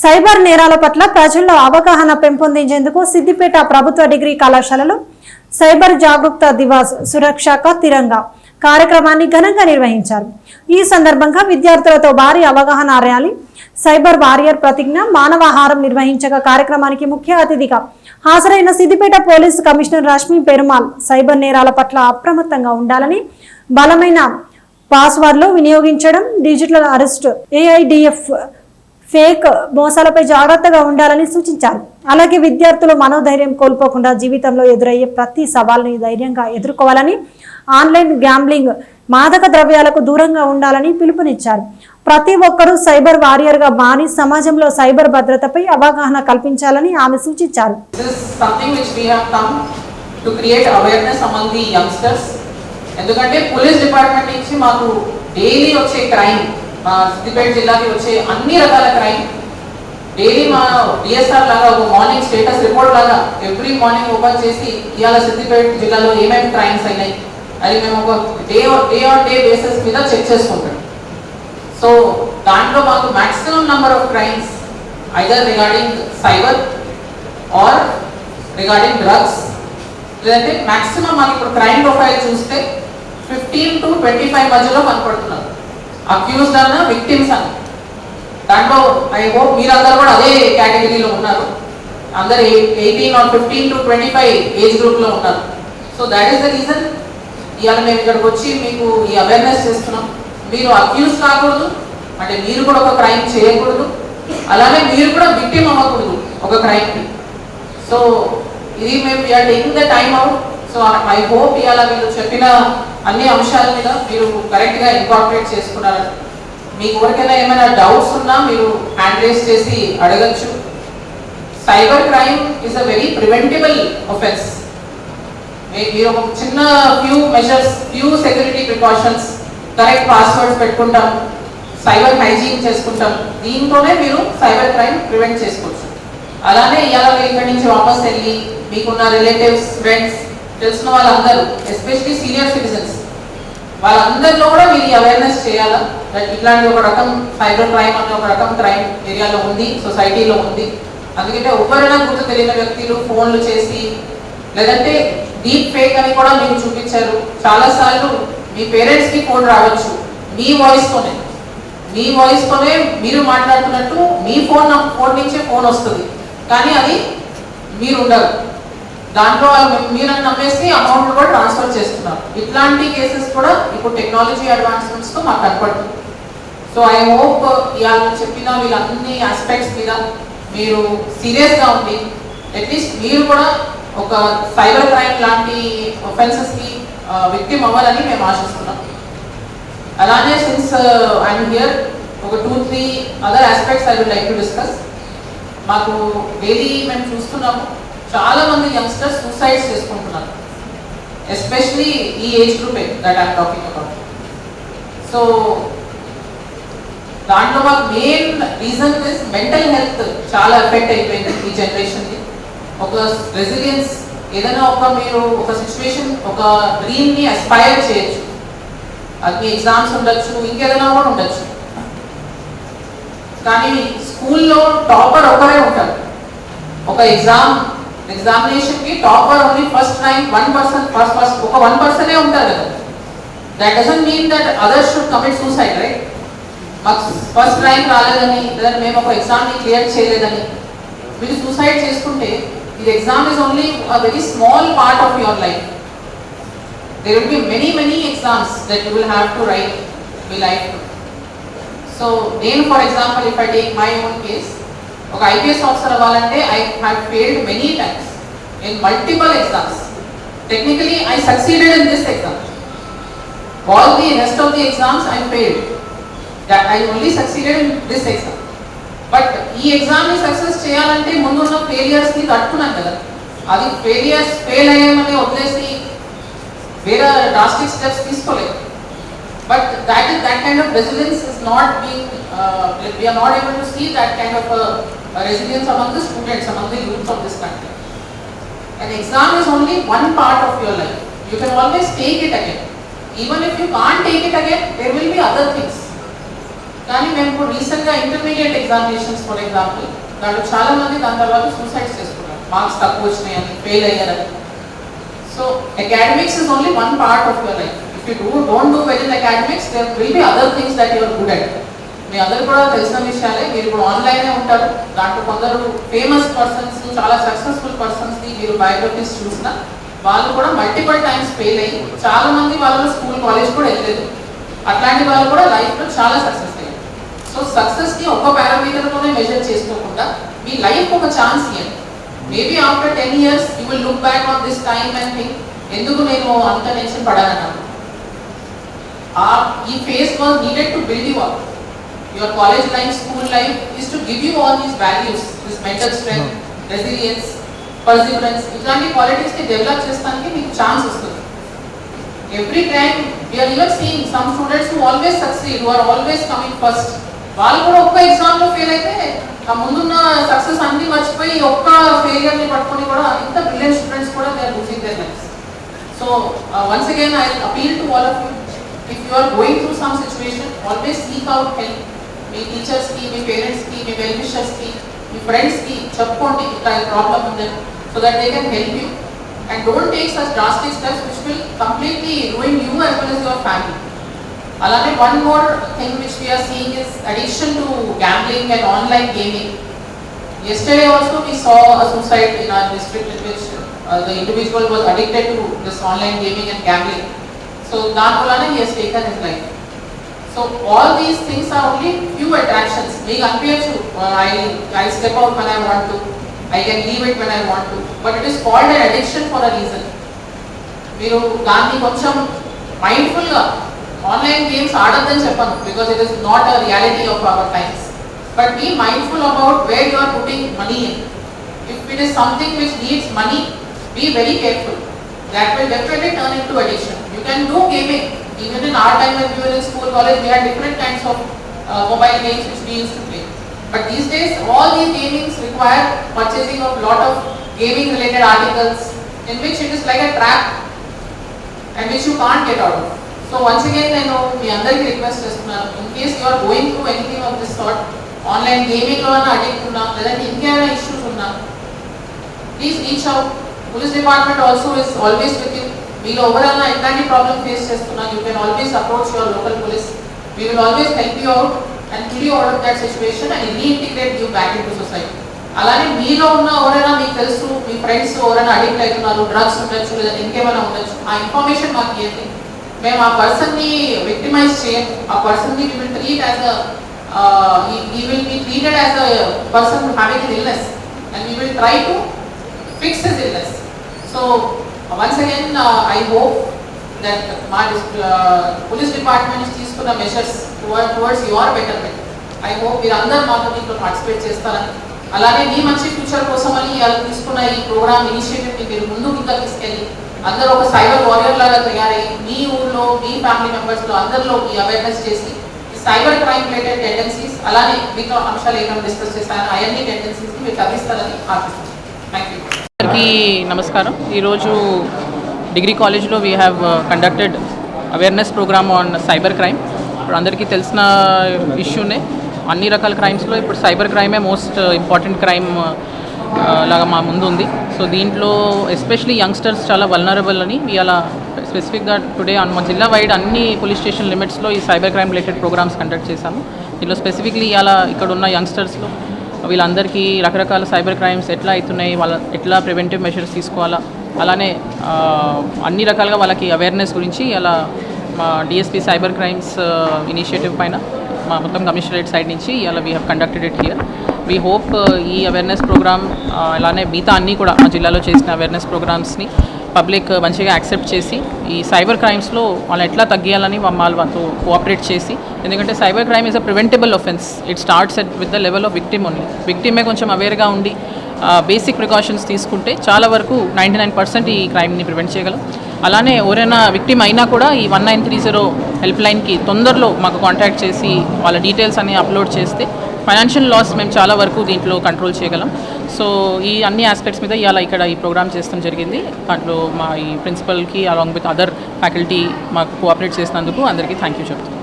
Cyber నేరాల పట్ల ప్రజల్లో అవగాహన పెంపొందించేందుకు సిద్దిపేట ప్రభుత్వ డిగ్రీ కళాశాలలో సైబర్ జాగరూకత దివాస్ సురక్ష కా తిరంగా కార్యక్రమాన్ని ఘనంగా నిర్వహించారు. ఈ సందర్భంగా విద్యార్థులతో భారీ అవగాహన ర్యాలీ, సైబర్ వారియర్ ప్రతిజ్ఞ, మానవాహారం నిర్వహించగా కార్యక్రమానికి ముఖ్య అతిథిగా హాజరైన Siddipet police commissioner Rashmi Perumal cyber నేరాల పట్ల అప్రమత్తంగా ఉండాలని, బలమైన పాస్వర్డ్లు వినియోగించడం, డిజిటల్ అరెస్ట్, ఏఐడిఎఫ్ ఫేక్ మోసాలపై జాగ్రత్తగా ఉండాలని సూచించారు. అలాగే విద్యార్థులు మనోధైర్యం కోల్పోకుండా జీవితంలో ఎదురయ్యే ప్రతి సవాల్ని ధైర్యంగా ఎదుర్కోవాలని, ఆన్లైన్ గ్యాంబ్లింగ్, మాదక ద్రవ్యాలకు దూరంగా ఉండాలని పిలుపునిచ్చారు. ప్రతి ఒక్కరూ సైబర్ వారియర్గా మారి సమాజంలో సైబర్ భద్రతపై అవగాహన కల్పించాలని ఆమె సూచించారు. ఎందుకంటే పోలీస్ డిపార్ట్మెంట్ నుంచి మాకు డైలీ వచ్చే క్రైమ్, మా సిద్దిపేట జిల్లాకి వచ్చే అన్ని రకాల క్రైమ్ డైలీ మా డిఎస్ఆర్ లాగా ఒక మార్నింగ్ స్టేటస్ రిపోర్ట్ లాగా ఎవ్రీ మార్నింగ్ ఓపెన్ చేసి ఇవాళ సిద్దిపేట జిల్లాలో ఏమేమి క్రైమ్స్ అయినాయి అది మేము ఒక డే ఆన్ డే బేసిస్ మీద చెక్ చేసుకుంటాం. సో దాంట్లో మాకు maximum number of crimes either regarding cyber or regarding drugs, లేదంటే మ్యాక్సిమం మాకు ఇప్పుడు క్రైమ్ ప్రొఫైల్ చూస్తే 15 to 25 మధ్యలో కనపడుతున్నారు. అక్యూజ్డ్ అన్న, విక్టిమ్స్ అన్న. దాంట్లో ఐ హోప్ మీరందరూ కూడా అదే కేటగిరీలో ఉన్నారు. అందరు 18 or 15 to 25 ఏజ్ గ్రూప్లో ఉన్నారు. So that is the reason ఇవాళ మేము ఇక్కడికి వచ్చి మీకు ఈ అవేర్నెస్ చేస్తున్నాం. మీరు అక్యూజ్ కాకూడదు, అంటే మీరు కూడా ఒక క్రైమ్ చేయకూడదు, అలానే మీరు కూడా విక్టిమ్ అవ్వకూడదు ఒక క్రైమ్కి. సో ఇది మేము we are taking the time out. So I hope ఇవాళ మీరు చెప్పిన అన్ని అంశాల మీద మీరు కరెక్ట్గా ఇన్కార్పొరేట్ చేసుకున్నారని. మీకు ఎవరికైనా ఏమైనా డౌట్స్ ఉన్నా మీరు హ్యాండ్ రేస్ చేసి అడగచ్చు. Cyber crime is a very preventable offence. మీరు ఒక చిన్న few measures, few security precautions, correct passwords పెట్టుకుంటాం, సైబర్ హైజీన్ చేసుకుంటాం, దీంతోనే మీరు సైబర్ క్రైమ్ ప్రివెంట్ చేసుకోవచ్చు. అలానే ఇవాళ మీరు ఇక్కడి నుంచి వాపస్ వెళ్ళి మీకున్న రిలేటివ్స్, ఫ్రెండ్స్, తెలిసిన వాళ్ళందరూ, ఎస్పెషలీ సీనియర్ సిటిజన్స్, వాళ్ళందరిలో కూడా మీరు అవేర్నెస్ చేయాలా. ఇట్లాంటి ఒక రకం సైబర్ క్రైమ్ అనే ఒక రకం క్రైమ్ ఏరియాలో ఉంది, సొసైటీలో ఉంది. అందుకంటే ఎవరైనా గుర్తు తెలియని వ్యక్తులు ఫోన్లు చేసి, లేదంటే డీప్ ఫేక్ అని కూడా మీకు చూపించారు. చాలాసార్లు మీ పేరెంట్స్కి ఫోన్ రావచ్చు మీ వాయిస్తోనే మీరు మాట్లాడుతున్నట్టు మీ ఫోన్ నుంచే ఫోన్ వస్తుంది, కానీ అది మీరు ఉండరు. దాంట్లో మీరు నమ్మేసి అమౌంట్ కూడా ట్రాన్స్ఫర్ చేస్తున్నారు. ఇట్లాంటి కేసెస్ కూడా ఇప్పుడు టెక్నాలజీ అడ్వాన్స్మెంట్స్తో మాకు కనపడుతుంది. సో ఐ హోప్ ఇవాళ చెప్పిన వీళ్ళన్ని ఆస్పెక్ట్స్ మీద మీరు సీరియస్గా ఉండి అట్లీస్ట్ మీరు కూడా ఒక సైబర్ క్రైమ్ లాంటి ఒఫెన్సెస్కి విక్టిమ్ అవ్వాలని మేము ఆశిస్తున్నాం. అలానే సిన్స్ ఐఎమ్ హియర్ ఒక 2-3 other aspects I would like to discuss. మాకు డైలీ మేము చూస్తున్నాము చాలా మంది యంగ్స్టర్స్ సూసైడ్స్ చేసుకుంటున్నారు, ఎస్పెషలీ ఈ age group that I'm talking about. So దాంట్లో మాకు main reason is mental health చాలా ఎఫెక్ట్ అయిపోయింది ఈ జనరేషన్కి. ఒక రెసిలియన్స్, ఏదైనా మీరు ఒక సిచ్యువేషన్, ఒక డ్రీమ్ని అస్పైర్ చేయొచ్చు. అది ఎగ్జామ్స్ ఉండొచ్చు, ఇంకేదైనా కూడా ఉండొచ్చు. కానీ స్కూల్లో టాపర్ ఒకరే ఉంటారు. ఒక ఎగ్జామినేషన్కి టాపర్ ఓన్లీ ఫస్ట్ ర్యాంక్ 1%, ఒక 1% ఉంటారు కదా. That doesn't mean that others should commit suicide, right? మాకు ఫస్ట్ ర్యాంక్ రాలేదని, లేదా మేము ఒక ఎగ్జామ్ని క్లియర్ చేయలేదని మీరు సూసైడ్ చేసుకుంటే, ఇది exam is only a very small part of your life. There will be many exams that you will have to write in life. So then, for example, if I take my own case, okay, IPS officer avalante I have failed many times in multiple exams. Technically I succeeded in this exam. All the rest of the exams I failed. That I only succeeded in this exam. But ee exam ni success cheyalante mundunna failures ni tattunnanu kada. Adi failures fail ayyamani odlesi వేరే drastic steps తీసుకోలేదు. But that kind of resilience is not being we are not able to see that kind of resilience among the students, among the youth of this country. An exam is only one part of your life. You can always take it again. Even if you can't take it again, there will be other things. కానీ మేము ఇప్పుడు రీసెంట్గా intermediate examinations for example దాంట్లో చాలామంది దాని తర్వాత suicides చేసుకున్నారు, marks తక్కువ వచ్చినాయని, ఫెయిల్ అయ్యారని. So academics is only one part of your life. If you don't do well in academics, there will be other things that your good at. మీ అందరూ కూడా తెలిసిన విషయాలే. మీరు ఇప్పుడు ఆన్లైనే ఉంటారు, దాంట్లో కొందరు ఫేమస్ పర్సన్స్, చాలా సక్సెస్ఫుల్ పర్సన్స్ని మీరు బయోగ్రఫీస్ చూసిన వాళ్ళు కూడా మల్టిపుల్ టైమ్స్ ఫెయిల్ అయ్యి చాలా మంది వాళ్ళు స్కూల్ కాలేజ్ కూడా వెళ్ళలేదు. అట్లాంటి వాళ్ళు కూడా లైఫ్లో చాలా సక్సెస్ అయ్యారు. సో సక్సెస్ని ఒక్క పారామీటర్తోనే మెజర్ చేసుకోకుండా మీ లైఫ్ ఒక ఛాన్స్ ఇవ్వండి. Maybe after 10 years you will look back on this time and think ఎందుకు నేను అంత టెన్షన్ పడానన్నాను. ఈ face was needed to build you up. Your college life, school life is to give you all these values, this mental strength, resilience, perseverance. ఇట్లాంటి qualities ని develop చేసుకోవడానికి మీకు chance వస్తుంది. Every time we are even seeing some students who always succeed, who are always coming first. వాళ్ళు కూడా ఒక్క exam లో fail అయితే ఆ ముందున్న సక్సెస్ అన్ని మర్చిపోయి ఒక్క ఫెయిలియర్ ని పట్టుకొని కూడా ఇంత బ్రిలియంట్ స్టూడెంట్స్ కూడా they are losing their lives. So once again I appeal to all of you, if you are going through some situation, always seek out help. మీ టీచర్స్కి, మీ పేరెంట్స్కి, మీ వెల్ విషర్స్కి, మీ ఫ్రెండ్స్కి చెప్పుకోండి ఇట్లా ప్రాబ్లమ్ ఉందని, so that they can help you. And don't take such drastic steps which will completely ruin you as well as your family. అలానే one more thing which we're seeing is addiction to gambling and online gaming. Yesterday also we saw a suicide in our district in which the individual was addicted to this online gaming and gambling. So that wala he has taken his life. So all these things are only few attractions. Make appearances. I step out when I want to. I can leave it when I want to. But it is called an addiction for a reason. మీరు దాన్ని కొంచెం మైండ్ఫుల్గా online games ఆడద్దని చెప్పను, because it is not a reality of our times. But be mindful about where you are putting money in. If it is something which needs money, be very careful. That will definitely turn into addiction. You can do gaming. Even in our time when we were in school, college, we had different kinds of mobile games which we used to play. But these days, all these gamings require purchasing of lot of gaming related articles in which it is like a trap and which you can't get out of. So once again, I know we andariki request chestunnaru, in case you are going through anything of this sort, online gaming lo ana addict unna ledante inkaina issues unna, please reach out. Police department also is always with you. మీరు ఎవరైనా ఎట్లాంటి problem face చేస్తున్నా, you can always approach your local police. We will always help you out and pull you out of that situation and reintegrate you back into society. అలానే మీలో ఉన్న ఎవరైనా మీకు తెలుసు, మీ ఫ్రెండ్స్ ఎవరైనా అడిక్ట్ అవుతున్నారు, డ్రగ్స్ ఉండొచ్చు లేదా ఇంకేమైనా ఉండొచ్చు, ఆ ఇన్ఫర్మేషన్ మాకు ఇవ్వండి. మేము ఆ పర్సన్ని విక్టిమైజ్ చేయం. ఆ పర్సన్ని we will treat as he will be treated as a person having an illness and we will try to fix his illness. So once again I hope that my police department is తీసుకున్న measures towards your betterment. I hope మీరందరూ మాతో దీంట్లో participate చేస్తారని, అలానే మీ మంచి future కోసమని ఇవాళ తీసుకున్న ఈ ప్రోగ్రామ్ ఇనిషియేటివ్ని మీరు ముందుకు ఇంకా తీసుకెళ్ళి అందరూ ఒక సైబర్ వారియర్ లాగా తయారయ్యి మీ ఊళ్ళో మీ ఫ్యామిలీ మెంబర్స్లో అందరిలో ఈ అవేర్నెస్ చేసి సైబర్ క్రైమ్ రిలేటెడ్ టెండెన్సీస్ అలానే మీతో అంశాలు ఏమైనా డిస్కస్ చేస్తారని అవన్నీ టెండెన్సీస్ని మీరు తగ్గిస్తారని ఆశిస్తున్నాను. Thank you. అందరికీ నమస్కారం. ఈరోజు డిగ్రీ కాలేజ్లో we have conducted awareness program on cyber crime. ఇప్పుడు అందరికీ తెలిసిన ఇష్యూనే, అన్ని రకాల క్రైమ్స్లో ఇప్పుడు సైబర్ క్రైమే మోస్ట్ ఇంపార్టెంట్ క్రైమ్ లాగా మా ముందు ఉంది. సో దీంట్లో ఎస్పెషలీ యంగ్స్టర్స్ చాలా వల్నరబుల్ అని అలా స్పెసిఫిక్గా టుడే మా జిల్లా వైడ్ అన్ని పోలీస్ స్టేషన్ లిమిట్స్లో ఈ cyber crime related programs conduct చేశాము. దీంట్లో స్పెసిఫిక్లీ ఇలా ఇక్కడ ఉన్న యంగ్స్టర్స్లో వీళ్ళందరికీ రకరకాల సైబర్ క్రైమ్స్ ఎట్లా అవుతున్నాయి, వాళ్ళ ఎట్లా ప్రివెంటివ్ మెషర్స్ తీసుకోవాలా, అలానే అన్ని రకాలుగా వాళ్ళకి అవేర్నెస్ గురించి అలా మా డిఎస్పీ సైబర్ క్రైమ్స్ ఇనిషియేటివ్ పైన మా మొత్తం కమిషనరేట్ సైడ్ నుంచి ఇలా we have conducted it here. We hope ఈ అవేర్నెస్ ప్రోగ్రామ్ అలానే మిగతా అన్నీ కూడా మా జిల్లాలో చేసిన అవేర్నెస్ ప్రోగ్రామ్స్ని పబ్లిక్ మంచిగా యాక్సెప్ట్ చేసి ఈ సైబర్ క్రైమ్స్లో వాళ్ళు ఎట్లా తగ్గియాలని వాళ్ళతో కోఆపరేట్ చేసి, ఎందుకంటే cyber crime is a preventable offence. It starts with the level of victim only. విక్టిమే కొంచెం అవేర్గా ఉండి బేసిక్ ప్రికాషన్స్ తీసుకుంటే చాలా వరకు 99% ఈ క్రైమ్ని ప్రివెంట్ చేయగలం. అలానే ఎవరైనా విక్టిమ్ అయినా కూడా ఈ 1930 హెల్ప్ లైన్కి తొందరలో మాకు కాంటాక్ట్ చేసి వాళ్ళ డీటెయిల్స్ అన్ని అప్లోడ్ చేస్తే ఫైనాన్షియల్ లాస్ మేము చాలా వరకు దీంట్లో కంట్రోల్ చేయగలం. సో ఈ అన్ని ఆస్పెక్ట్స్ మీద ఇవాళ ఇక్కడ ఈ ప్రోగ్రామ్ చేస్తాం జరిగింది. దాంట్లో మా ఈ ప్రిన్సిపల్కి అలాంగ్ విత్ అదర్ ఫ్యాకల్టీ మాకు కోఆపరేట్ చేసినందుకు అందరికీ థ్యాంక్ యూ చెప్తాను.